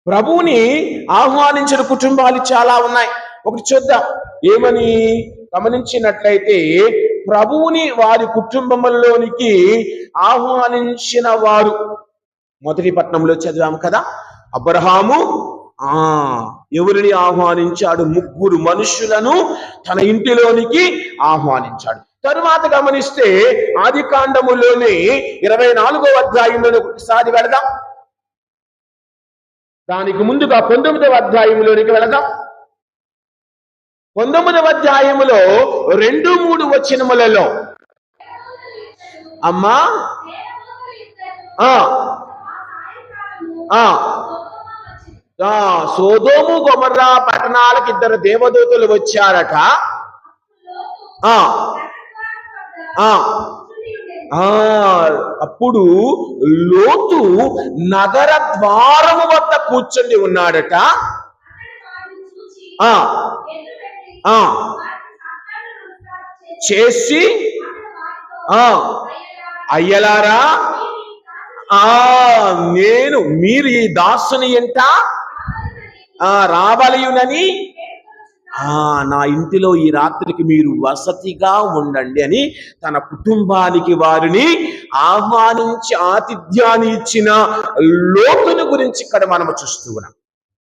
ప్రభువుని ఆహ్వానించిన కుటుంబాలు చాలా ఉన్నాయి. ఒకటి చూద్దాం. ఏమని గమనించినట్లయితే, ప్రభువుని వారి కుటుంబములలోనికి ఆహ్వానించిన వారు మొదటి పట్టణంలో చదివాము కదా. అబ్రహాము ఎవరిని ఆహ్వానించాడు? 3 మనుషులను తన ఇంటిలోనికి ఆహ్వానించాడు. తరువాత గమనిస్తే ఆదికాండములోని 24వ అధ్యాయంలో ఒకసారి వెళదాం. దానికి ముందుగా 19వ అధ్యాయంలోనికి వెళదాం. 19వ అధ్యాయములో 2-3 వచనములలో అమ్మా సోదోము గొమొర్రా పట్టణాలకు 2 దేవదూతలు వచ్చారట. అప్పుడు లోతు నగర ద్వారము వద్ద కూర్చొని ఉన్నాడట. చేసి అయ్యలారా, మీరు ఈ దాసుని ఎంట రావలయునని నా ఇంటిలో ఈ రాత్రికి మీరు వసతిగా ఉండండి అని తన కుటుంబానికి వారిని ఆహ్వానించి ఆతిథ్యాన్ని ఇచ్చిన లోతుని గురించి ఇక్కడ మనం చూస్తూ ఉన్నాం.